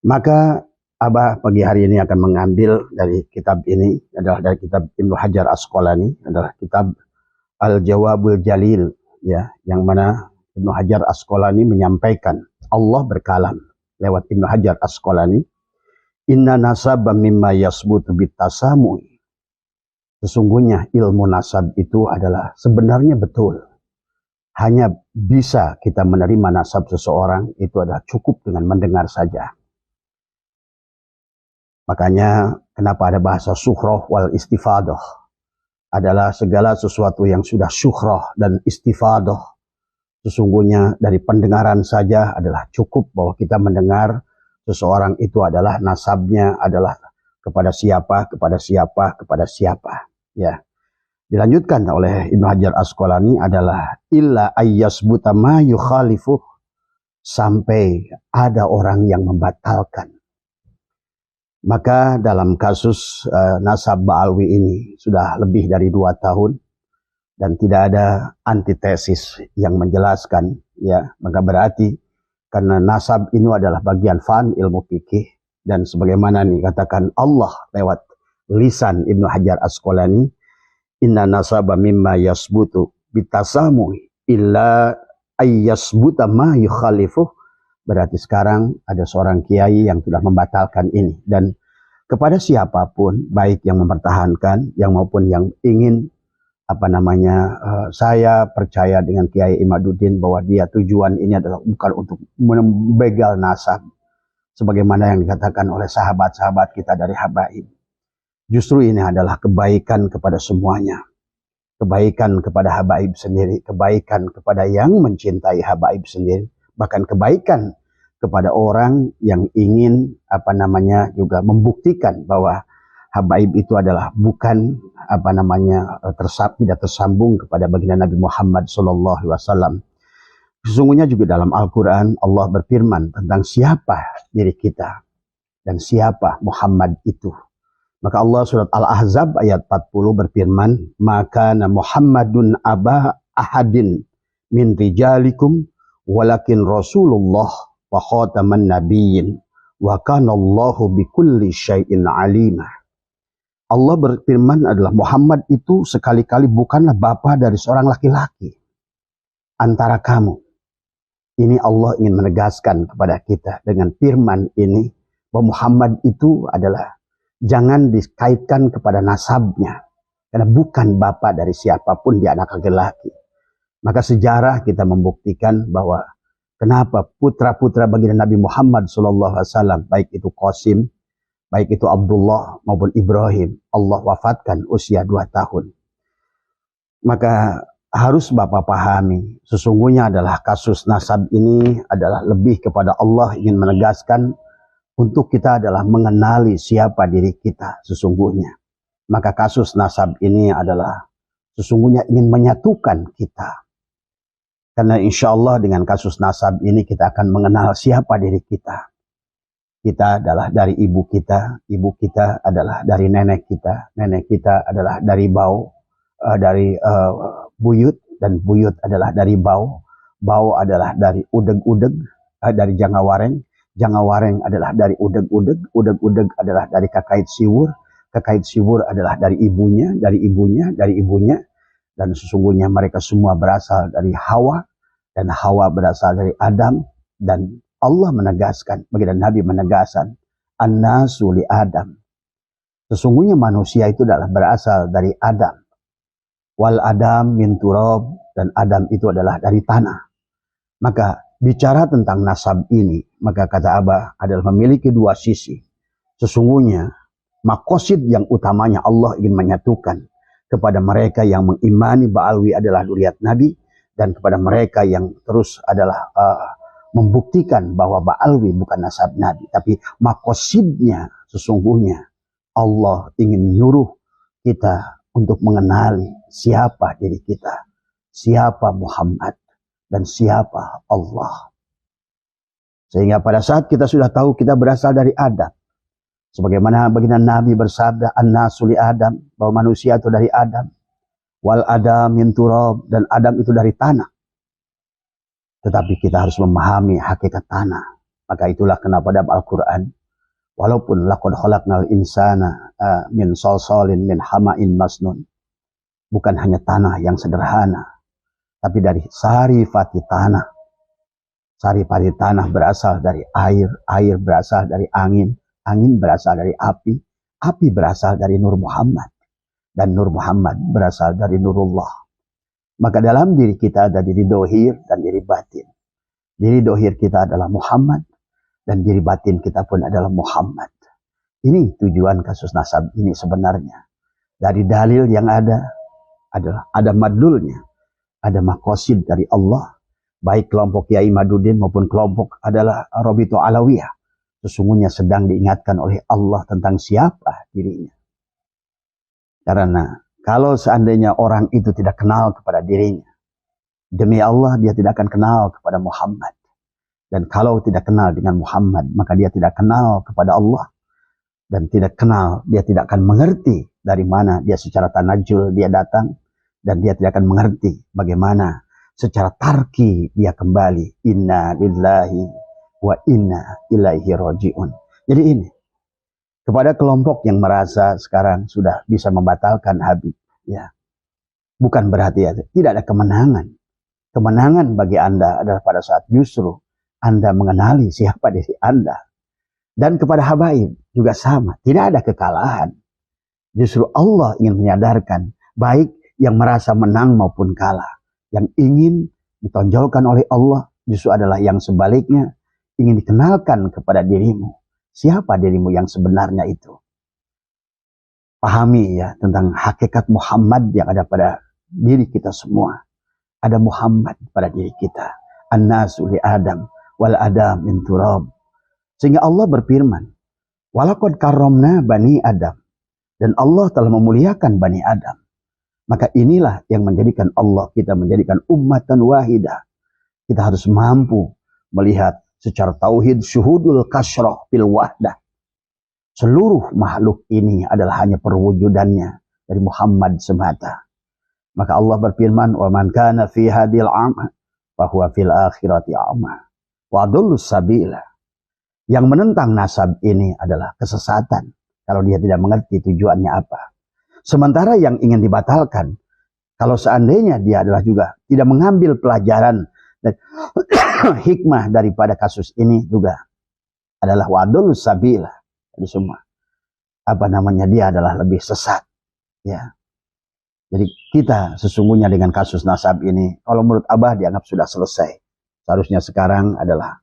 Maka Abah pagi hari ini akan mengambil dari kitab ini, adalah dari kitab Ibnu Hajar Asqalani, adalah kitab Al-Jawabul Jalil, ya, yang mana Ibnu Hajar Asqalani menyampaikan Allah berkalam lewat Ibnu Hajar Asqalani, inna nasaba mimma yasbutu bitasamui. Sesungguhnya ilmu nasab itu adalah sebenarnya betul. Hanya bisa kita menerima nasab seseorang itu adalah cukup dengan mendengar saja. Makanya kenapa ada bahasa syuhroh wal istifadoh. Adalah segala sesuatu yang sudah syuhroh dan istifadoh. Sesungguhnya dari pendengaran saja adalah cukup bahwa kita mendengar seseorang itu adalah nasabnya adalah kepada siapa, kepada siapa, kepada siapa. Ya. Dilanjutkan oleh Ibnu Hajar Asqalani adalah illa ayyasbuta ma yukhalifuh, sampai ada orang yang membatalkan. Maka dalam kasus nasab Ba'alwi ini sudah lebih dari 2 tahun dan tidak ada antitesis yang menjelaskan, ya, maka berarti karena nasab ini adalah bagian fan ilmu fikih, dan sebagaimana dikatakan Allah lewat lisan Ibnu Hajar Asqalani, inna nasaba mimma yasbutu bitasamui illa ayyasbuta ma yukhalifuh. Berarti sekarang ada seorang kiai yang sudah membatalkan ini, dan kepada siapapun baik yang mempertahankan yang maupun yang ingin saya percaya dengan Kiai Imaduddin bahwa dia tujuan ini adalah bukan untuk membegal nasab sebagaimana yang dikatakan oleh sahabat-sahabat kita dari habaib. Justru ini adalah kebaikan kepada semuanya. Kebaikan kepada habaib sendiri, kebaikan kepada yang mencintai habaib sendiri, bahkan kebaikan kepada orang yang ingin juga membuktikan bahwa habaib itu adalah bukan tidak tersambung kepada baginda Nabi Muhammad SAW. Sesungguhnya juga dalam Al-Quran Allah berfirman tentang siapa diri kita dan siapa Muhammad itu. Maka Allah surat Al-Ahzab ayat 40 berfirman, maka Muhammadun aba ahadin min rijalikum walakin Rasulullah wa khataman nabiyyin wa kana Allahu bikulli syai'in alimah. Allah berfirman adalah Muhammad itu sekali-kali bukanlah bapa dari seorang laki-laki antara kamu. Ini Allah ingin menegaskan kepada kita dengan firman ini bahwa Muhammad itu adalah jangan dikaitkan kepada nasabnya, karena bukan bapa dari siapapun di anak laki-laki. Maka sejarah kita membuktikan bahwa kenapa putra-putra baginda Nabi Muhammad SAW, baik itu Qasim, baik itu Abdullah maupun Ibrahim, Allah wafatkan usia 2 tahun. Maka harus Bapak pahami, sesungguhnya adalah kasus nasab ini adalah lebih kepada Allah ingin menegaskan untuk kita adalah mengenali siapa diri kita sesungguhnya. Maka kasus nasab ini adalah sesungguhnya ingin menyatukan kita. Karena insya Allah dengan kasus nasab ini kita akan mengenal siapa diri kita. Kita adalah dari ibu kita adalah dari nenek kita adalah dari buyut, dan buyut adalah dari bau adalah dari udeg-udeg, dari jangawareng adalah dari udeg-udeg adalah dari kakait siwur adalah dari ibunya, dan sesungguhnya mereka semua berasal dari Hawa, dan Hawa berasal dari Adam, dan Allah menegaskan, baginda Nabi menegaskan, an-nasu li Adam. Sesungguhnya manusia itu adalah berasal dari Adam. Wal Adam min turab, dan Adam itu adalah dari tanah. Maka bicara tentang nasab ini, maka kata Abah adalah memiliki 2 sisi. Sesungguhnya makosid yang utamanya Allah ingin menyatukan kepada mereka yang mengimani Ba'alwi adalah dzurriyyat Nabi, dan kepada mereka yang terus adalah membuktikan bahwa Ba'alwi bukan nasab Nabi, tapi makosidnya sesungguhnya Allah ingin nyuruh kita untuk mengenali siapa diri kita, siapa Muhammad, dan siapa Allah. Sehingga pada saat kita sudah tahu kita berasal dari Adam, sebagaimana baginda Nabi bersabda, an-nasu li Adam, bahwa manusia itu dari Adam, wal Adam min turab, dan Adam itu dari tanah. Tetapi kita harus memahami hakikat tanah. Maka itulah kenapa dalam Al-Quran, walaupun laqad khalaqnal insana min salsalin min hama'in masnun, bukan hanya tanah yang sederhana, tapi dari sarifati tanah. Sarifati tanah berasal dari air, air berasal dari angin, angin berasal dari api, api berasal dari Nur Muhammad, dan Nur Muhammad berasal dari Nurullah. Maka dalam diri kita ada diri dohir dan diri batin. Diri dohir kita adalah Muhammad, dan diri batin kita pun adalah Muhammad. Ini tujuan kasus nasab ini sebenarnya. Dari dalil yang ada adalah ada madlulnya, ada makosid dari Allah. Baik kelompok Kiai Madudin maupun kelompok adalah Robito Alawiyah. Sesungguhnya sedang diingatkan oleh Allah tentang siapa dirinya. Karena kalau seandainya orang itu tidak kenal kepada dirinya, demi Allah dia tidak akan kenal kepada Muhammad. Dan kalau tidak kenal dengan Muhammad, maka dia tidak kenal kepada Allah. Dan tidak kenal, dia tidak akan mengerti dari mana dia secara tanajul dia datang. Dan dia tidak akan mengerti bagaimana secara tarki dia kembali. Inna lillahi wa inna ilaihi roji'un. Jadi ini, kepada kelompok yang merasa sekarang sudah bisa membatalkan Habib, ya, bukan berarti ya, tidak ada kemenangan. Kemenangan bagi Anda adalah pada saat justru Anda mengenali siapa diri Anda. Dan kepada habaib juga sama, tidak ada kekalahan. Justru Allah ingin menyadarkan, baik yang merasa menang maupun kalah, yang ingin ditonjolkan oleh Allah justru adalah yang sebaliknya, ingin dikenalkan kepada dirimu. Siapa dirimu yang sebenarnya itu? Pahami ya tentang hakikat Muhammad yang ada pada diri kita semua. Ada Muhammad pada diri kita. An-nasu li Adam wal Adam min turab. Sehingga Allah berfirman, walaqad karramna bani Adam. Dan Allah telah memuliakan bani Adam. Maka inilah yang menjadikan Allah kita menjadikan ummatan wahidah. Kita harus mampu melihat secara tauhid syuhudul kasroh fil wahdah. Seluruh makhluk ini adalah hanya perwujudannya dari Muhammad semata. Maka Allah berfirman, wa man kana fi hadil a'ma fa huwa fil akhirati a'ma wa adallus sabila. Yang menentang nasab ini adalah kesesatan kalau dia tidak mengerti tujuannya apa. Sementara yang ingin dibatalkan, kalau seandainya dia adalah juga tidak mengambil pelajaran dan hikmah daripada kasus ini juga adalah wadul sabila. Jadi semua dia adalah lebih sesat, ya. Jadi kita sesungguhnya dengan kasus nasab ini, kalau menurut Abah dianggap sudah selesai. Seharusnya sekarang adalah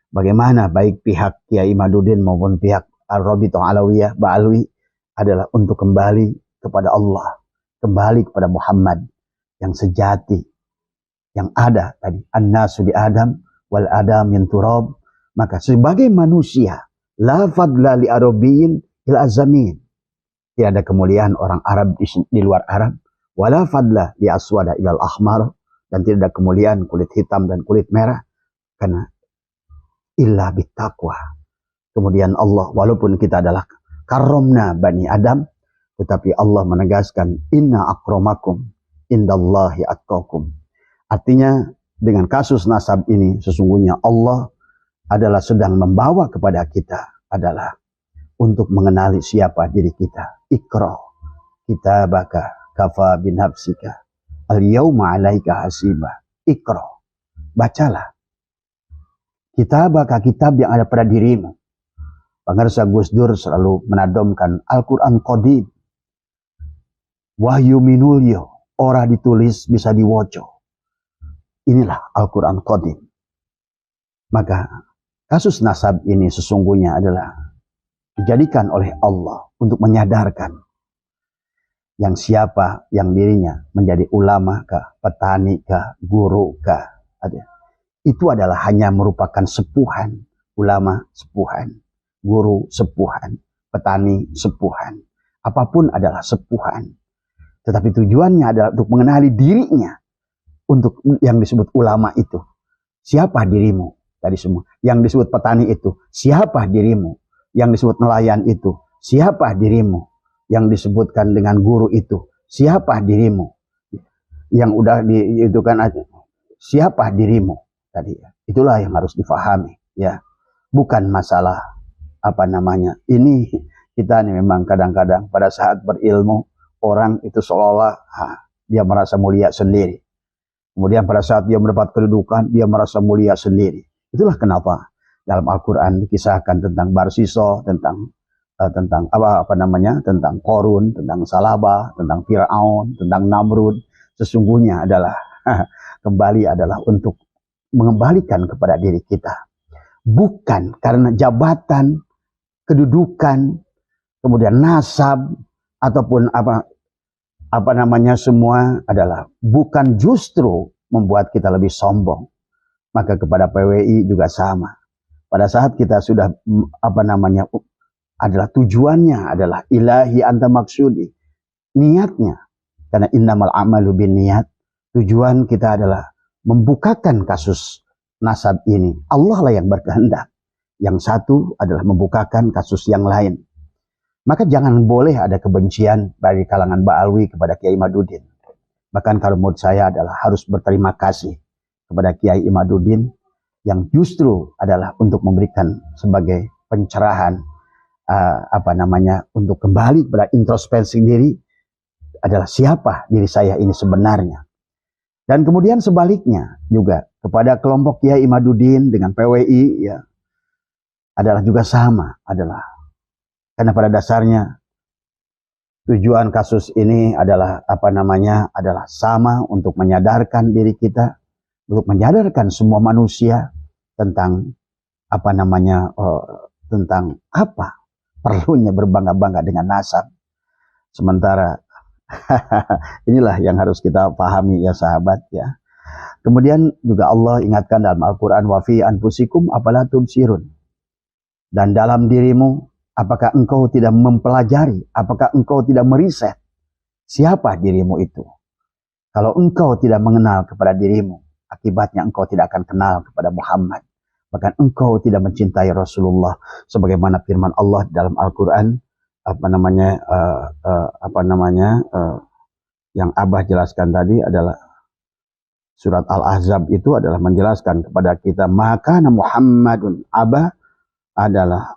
bagaimana baik pihak Kiai Madudin maupun pihak Al-Robito Alawiyah, Ba'alwi adalah untuk kembali kepada Allah, kembali kepada Muhammad yang sejati, yang ada tadi. An-nasu li Adam wal Adam min turab. Maka sebagai manusia, la fadla li Arabiyyin il azamin. Tidak ada kemuliaan orang Arab di luar Arab. Wala fadla li aswada ilal ahmar. Dan tidak ada kemuliaan kulit hitam dan kulit merah. Karena illa bittaqwa. Kemudian Allah, walaupun kita adalah karomna bani Adam, tetapi Allah menegaskan inna akramakum indallahi atqakum. Artinya dengan kasus nasab ini sesungguhnya Allah adalah sedang membawa kepada kita adalah untuk mengenali siapa diri kita. Iqra kitabaka kafa binafsika al-yawma 'alaika hasiba. Iqra, bacalah kitabaka, kitab yang ada pada dirimu. Pangarsa Gus Dur selalu menadomkan Al-Quran Qadim. Wahyu minulyo, ora ditulis bisa diwoco. Inilah Al-Quran Qadim. Maka kasus nasab ini sesungguhnya adalah dijadikan oleh Allah untuk menyadarkan yang siapa yang dirinya menjadi ulama kah, petani kah, guru kah, itu adalah hanya merupakan sepuhan. Ulama sepuhan, guru sepuhan, petani sepuhan, apapun adalah sepuhan. Tetapi tujuannya adalah untuk mengenali dirinya. Untuk yang disebut ulama itu, siapa dirimu? Tadi semua. Yang disebut petani itu, siapa dirimu? Yang disebut nelayan itu, siapa dirimu? Yang disebutkan dengan guru itu, siapa dirimu? Yang udah itu kan aja, siapa dirimu? Tadi itulah yang harus difahami, ya. bukan masalah ini kita nih memang kadang-kadang pada saat berilmu orang itu seolah-olah dia merasa mulia sendiri. Kemudian pada saat dia mendapat kedudukan dia merasa mulia sendiri. Itulah kenapa dalam Al-Quran dikisahkan tentang Barsiso, tentang tentang Korun, tentang Salabah, tentang Fir'aun, tentang Namrud. Sesungguhnya adalah kembali adalah untuk mengembalikan kepada diri kita, bukan karena jabatan, kedudukan, kemudian nasab ataupun semua adalah bukan justru membuat kita lebih sombong. Maka kepada PWI juga sama. Pada saat kita sudah adalah tujuannya adalah ilahi anta maksudi, niatnya, karena innamal a'malu binniyat, tujuan kita adalah membukakan kasus nasab ini. Allah lah yang berkehendak. Yang satu adalah membukakan kasus yang lain. Maka jangan boleh ada kebencian dari kalangan Ba'alwi kepada Kiai Imaduddin. Bahkan kalau menurut saya adalah harus berterima kasih kepada Kiai Imaduddin yang justru adalah untuk memberikan sebagai pencerahan untuk kembali pada introspeksi diri adalah siapa diri saya ini sebenarnya. Dan kemudian sebaliknya juga kepada kelompok Kiai Imaduddin dengan PWI ya adalah juga sama, adalah karena pada dasarnya tujuan kasus ini adalah adalah sama untuk menyadarkan diri kita, untuk menyadarkan semua manusia tentang tentang apa perlunya berbangga-bangga dengan nasab. Sementara inilah yang harus kita pahami ya sahabat ya. Kemudian juga Allah ingatkan dalam Al-Quran, wa fi anfusikum afala tubsirun. Dan dalam dirimu, apakah engkau tidak mempelajari, apakah engkau tidak meriset siapa dirimu itu. Kalau engkau tidak mengenal kepada dirimu, akibatnya engkau tidak akan kenal kepada Muhammad. Bahkan engkau tidak mencintai Rasulullah, sebagaimana firman Allah dalam Al-Quran yang Abah jelaskan tadi adalah surat Al-Ahzab, itu adalah menjelaskan kepada kita, maka Muhammadun Abah adalah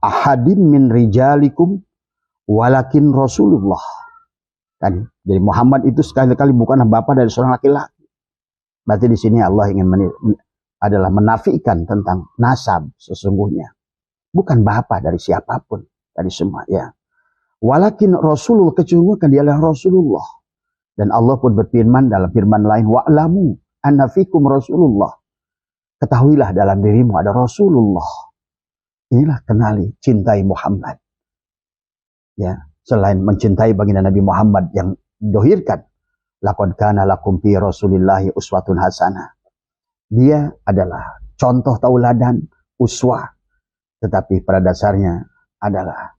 ahadim min rijalikum walakin Rasulullah. Tadi, jadi Muhammad itu sekali-kali bukanlah bapak dari seorang laki-laki. Berarti di sini Allah ingin adalah menafikan tentang nasab sesungguhnya. Bukan bapak dari siapapun, dari semua ya. Walakin Rasulullah, kecungguhkan dia adalah Rasulullah. Dan Allah pun berfirman dalam firman lain, wa'lamu anna fikum Rasulullah. Ketahuilah dalam dirimu ada Rasulullah. Inilah kenali, cintai Muhammad. Ya, selain mencintai baginda Nabi Muhammad yang dohirkan, laqad kana lakum fi Rasulillahi uswatun hasanah. Dia adalah contoh tauladan, uswah. Tetapi pada dasarnya adalah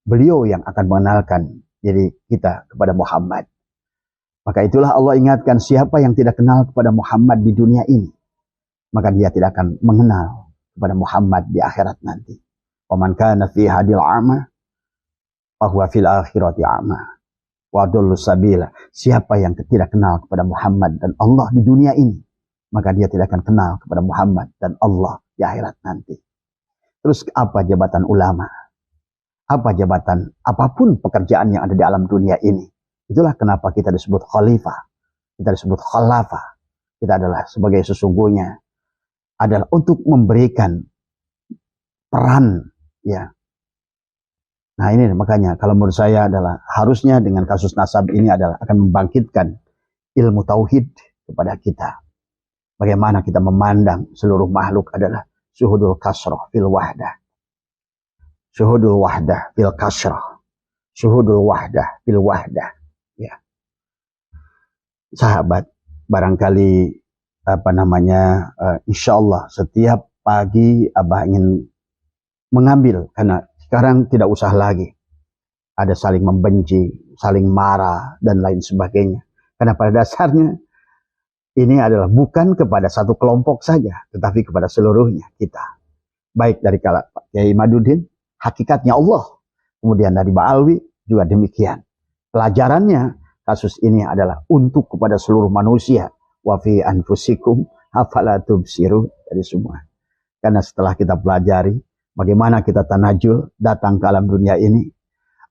beliau yang akan mengenalkan diri kita kepada Muhammad. Maka itulah Allah ingatkan, siapa yang tidak kenal kepada Muhammad di dunia ini, maka dia tidak akan mengenal kepada Muhammad di akhirat nanti. Wa man kana fi hadil a'ma fa huwa fil akhirati a'ma wa adallu sabila. Siapa yang tidak kenal kepada Muhammad dan Allah di dunia ini, maka dia tidak akan kenal kepada Muhammad dan Allah di akhirat nanti. Terus apa jabatan ulama? Apa jabatan, apapun pekerjaan yang ada di alam dunia ini. Itulah kenapa kita disebut khalifah, kita disebut khalafah. Kita adalah sebagai sesungguhnya adalah untuk memberikan peran ya. Nah ini makanya kalau menurut saya adalah harusnya dengan kasus nasab ini adalah akan membangkitkan ilmu tauhid kepada kita. Bagaimana kita memandang seluruh makhluk adalah syuhudul kasrah fil wahdah. Syuhudul wahdah fil kasrah. Syuhudul wahdah fil wahdah. Ya. Sahabat, barangkali insyaallah setiap pagi Abah ingin mengambil, karena sekarang tidak usah lagi ada saling membenci, saling marah dan lain sebagainya. Karena pada dasarnya ini adalah bukan kepada satu kelompok saja, tetapi kepada seluruhnya kita. Baik dari Kiai Imaduddin, hakikatnya Allah. Kemudian dari Ba'alwi juga demikian. Pelajarannya, kasus ini adalah untuk kepada seluruh manusia. Wa fi anfusikum afala tubsirun, dari semua. Karena setelah kita pelajari bagaimana kita tanajul datang ke alam dunia ini,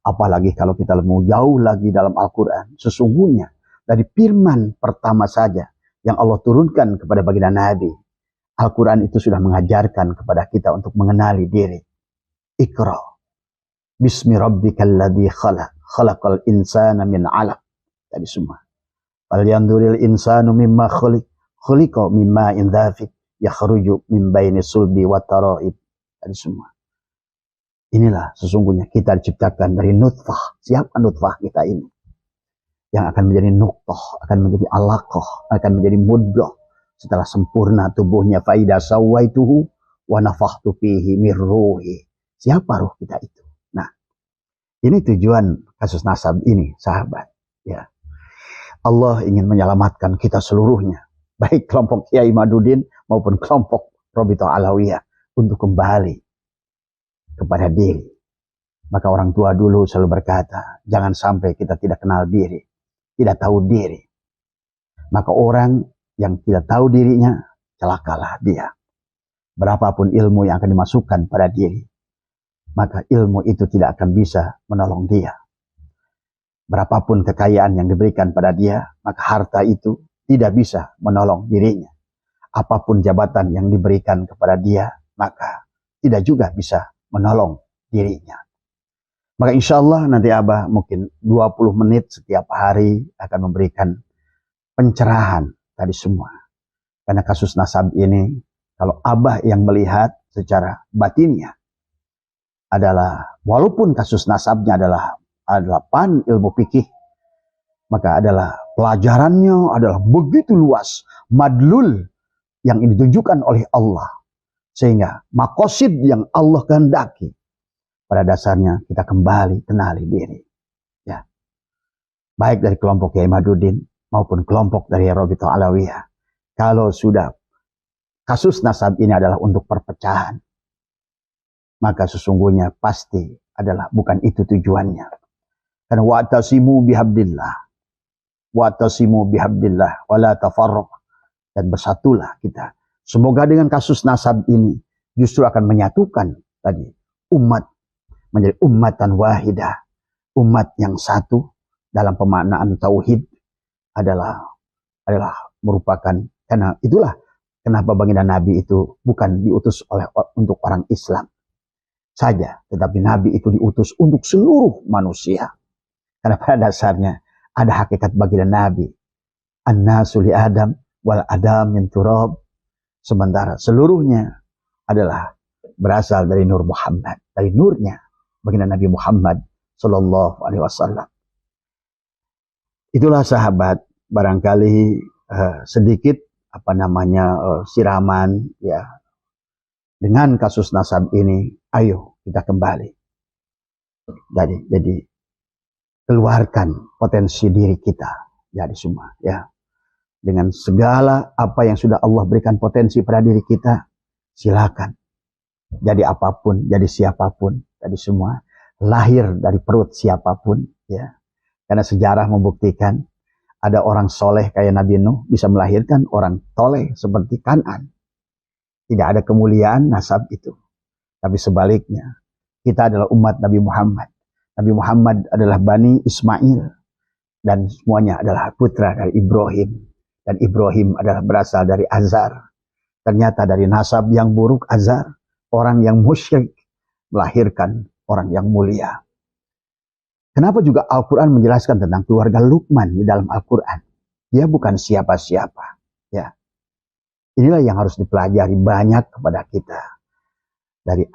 apalagi kalau kita mau jauh lagi dalam Al-Quran, sesungguhnya dari firman pertama saja yang Allah turunkan kepada baginda Nabi, Al-Quran itu sudah mengajarkan kepada kita untuk mengenali diri. Iqra bismi rabbikal ladzi khalaq, khalaqal insana min 'alaq. Tadi semua. Fal yanzuril insanu mimma khuliqa mimma in dhafiq yakhruju min baini sulbi wa tara'ib. Tadi semua. Inilah sesungguhnya kita diciptakan dari nutfah. Siapa nutfah kita ini? Yang akan menjadi nuqtah, akan menjadi alaqah, akan menjadi mudghah. Setelah sempurna tubuhnya, faida sawaituhu wa nafakhtu fihi mir ruhi. Siapa ruh kita itu? Nah, ini tujuan kasus nasab ini, sahabat. Ya, Allah ingin menyelamatkan kita seluruhnya, baik kelompok Kiai Imaduddin maupun kelompok Robito Alawiyah, untuk kembali kepada diri. Maka orang tua dulu selalu berkata, jangan sampai kita tidak kenal diri, tidak tahu diri. Maka orang yang tidak tahu dirinya, celakalah dia. Berapapun ilmu yang akan dimasukkan pada diri, maka ilmu itu tidak akan bisa menolong dia. Berapapun kekayaan yang diberikan pada dia, maka harta itu tidak bisa menolong dirinya. Apapun jabatan yang diberikan kepada dia, maka tidak juga bisa menolong dirinya. Maka insya Allah nanti Abah mungkin 20 menit setiap hari akan memberikan pencerahan tadi semua. Karena kasus nasab ini, kalau Abah yang melihat secara batinnya, adalah, walaupun kasus nasabnya adalah pan ilmu fikih, maka adalah pelajarannya adalah begitu luas, madlul yang ditunjukkan oleh Allah, sehingga makosid yang Allah kehendaki, pada dasarnya kita kembali kenali diri. Ya, baik dari kelompok Kiai Imaduddin maupun kelompok dari Robito Alawiyah, kalau sudah kasus nasab ini adalah untuk perpecahan, maka sesungguhnya pasti adalah bukan itu tujuannya. Karena wa'tasimu bihabdillah, wa'tasimu bihabdillah, wa la tafarraq, dan bersatulah kita. Semoga dengan kasus nasab ini justru akan menyatukan tadi umat menjadi ummatan wahidah, umat yang satu dalam pemaknaan tauhid adalah merupakan, karena itulah kenapa baginda Nabi itu bukan diutus untuk orang Islam saja, tetapi Nabi itu diutus untuk seluruh manusia. Karena pada dasarnya ada hakikat baginda Nabi, an-nasu li Adam wal Adam min turab, sementara seluruhnya adalah berasal dari Nur Muhammad, dari nurnya baginda Nabi Muhammad sallallahu alaihi wasallam. Itulah sahabat, barangkali sedikit siraman ya dengan kasus nasab ini. Ayo kita kembali. Jadi keluarkan potensi diri kita, jadi semua ya, dengan segala apa yang sudah Allah berikan potensi pada diri kita, silakan jadi apapun, jadi siapapun, jadi semua lahir dari perut siapapun ya. Karena sejarah membuktikan ada orang soleh kayak Nabi Nuh bisa melahirkan orang toleh seperti Kan'an. Tidak ada kemuliaan nasab itu, tapi sebaliknya kita adalah umat Nabi Muhammad. Nabi Muhammad adalah Bani Ismail, dan semuanya adalah putra dari Ibrahim. Dan Ibrahim adalah berasal dari Azar. Ternyata dari nasab yang buruk Azar, orang yang musyrik, melahirkan orang yang mulia. Kenapa juga Al-Quran menjelaskan tentang keluarga Luqman di dalam Al-Quran? Dia bukan siapa-siapa. Ya. Inilah yang harus dipelajari banyak kepada kita. Dari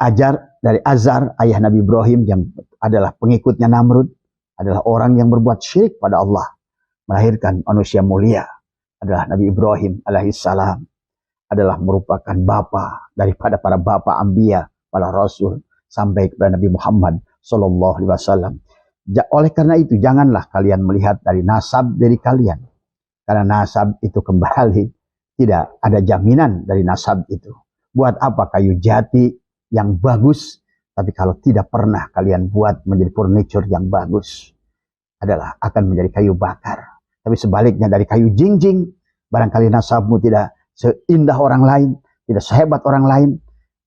Azar, ayah Nabi Ibrahim yang adalah pengikutnya Namrud, adalah orang yang berbuat syirik pada Allah, melahirkan manusia mulia, adalah Nabi Ibrahim alaihissalam, adalah merupakan bapa daripada para bapa Anbiya, para Rasul, sampai kepada Nabi Muhammad sallallahu alaihi wasallam. Oleh karena itu, janganlah kalian melihat dari nasab dari kalian, karena nasab itu kembali tidak ada jaminan dari nasab itu. Buat apa kayu jati yang bagus, tapi kalau tidak pernah kalian buat menjadi furniture yang bagus, adalah akan menjadi kayu bakar. Tapi sebaliknya dari kayu jinjing, barangkali nasabmu tidak seindah orang lain, tidak sehebat orang lain,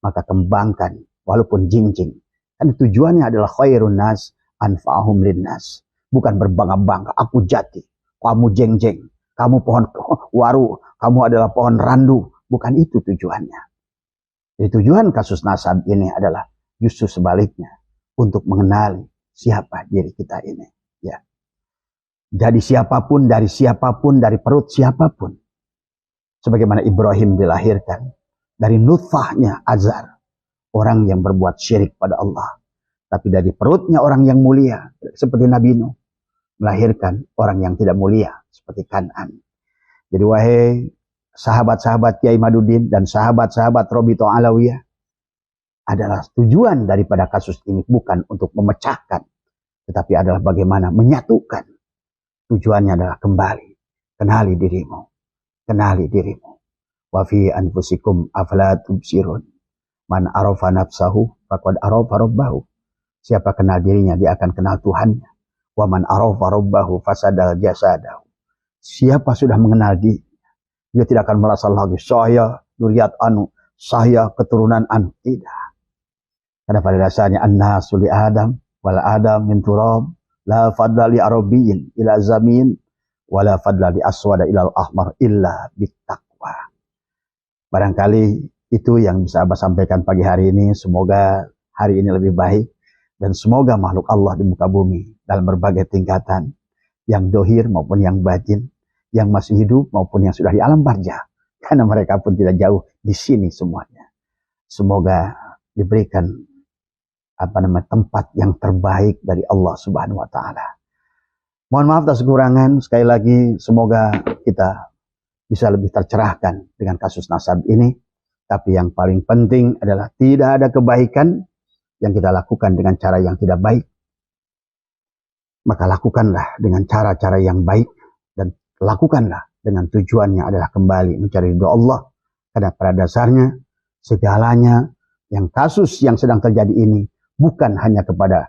maka kembangkan walaupun jing-jing. Kan tujuannya adalah khairun nas anfa'ahum linnas. Bukan berbangga-bangga, aku jati, kamu jeng-jeng, kamu pohon waru, kamu adalah pohon randu. Bukan itu tujuannya. Jadi tujuan kasus nasab ini adalah justru sebaliknya, untuk mengenali siapa diri kita ini. Ya. Jadi siapapun, dari perut siapapun. Sebagaimana Ibrahim dilahirkan dari nutfahnya Azar, orang yang berbuat syirik pada Allah. Tapi dari perutnya orang yang mulia, seperti Nabi Nuh, melahirkan orang yang tidak mulia, seperti Kan'an. Jadi wahai sahabat-sahabat Kiai Madudin dan sahabat-sahabat Robito Alawiyah, adalah tujuan daripada kasus ini bukan untuk memecahkan, tetapi adalah bagaimana menyatukan. Tujuannya adalah kembali, kenali dirimu, kenali dirimu. Wa fi anfusikum afala tubsirun. Man arafa nafsahu faqad arafa rabbahu. Siapa kenal dirinya, dia akan kenal Tuhannya. Wa man arafa rabbahu fasadal jasadahu. Siapa sudah mengenal dirinya, dia tidak akan merasa lagi saya duriat anu, saya keturunan anu. Tidak. Karena pada dasarnya an-nasu li Adam wal Adam min turab, la fadla li arabiyyin ila zamin wala fadla li aswada ila al-ahmar illa bittaqwa. Barangkali itu yang bisa Abah sampaikan pagi hari ini. Semoga hari ini lebih baik dan semoga makhluk Allah di muka bumi dalam berbagai tingkatan, yang dohir maupun yang batin, yang masih hidup maupun yang sudah di alam barzah, karena mereka pun tidak jauh di sini semuanya. Semoga diberikan tempat yang terbaik dari Allah Subhanahu wa taala. Mohon maaf atas kekurangan. Sekali lagi semoga kita bisa lebih tercerahkan dengan kasus nasab ini. Tapi yang paling penting adalah tidak ada kebaikan yang kita lakukan dengan cara yang tidak baik. Maka lakukanlah dengan cara-cara yang baik dan lakukanlah dengan tujuannya adalah kembali mencari ridho Allah. Karena pada dasarnya segalanya yang kasus yang sedang terjadi ini bukan hanya kepada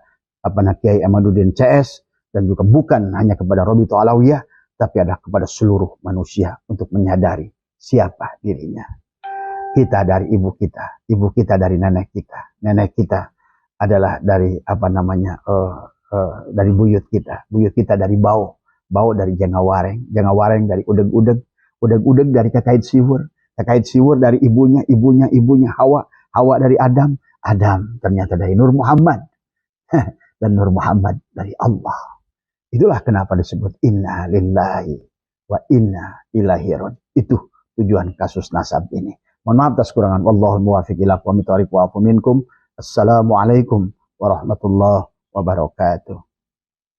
Kiai Ahmaduddin CS dan juga bukan hanya kepada Robito Alawiyah, tapi adalah kepada seluruh manusia untuk menyadari siapa dirinya. Kita dari ibu kita dari nenek kita adalah dari dari buyut kita dari bau dari Jangawareng dari udeg dari Kekait Siwur dari ibunya Hawa dari Adam ternyata dari Nur Muhammad dan Nur Muhammad dari Allah. Itulah kenapa disebut inna lillahi wa inna ilaihi raji'un. Itu tujuan kasus nasab ini. Mohon maaf atas kurangan. Wallahul muwaffiq ila aqwamit thoriq wa afu minkum. Assalamualaikum warahmatullahi wabarakatuh.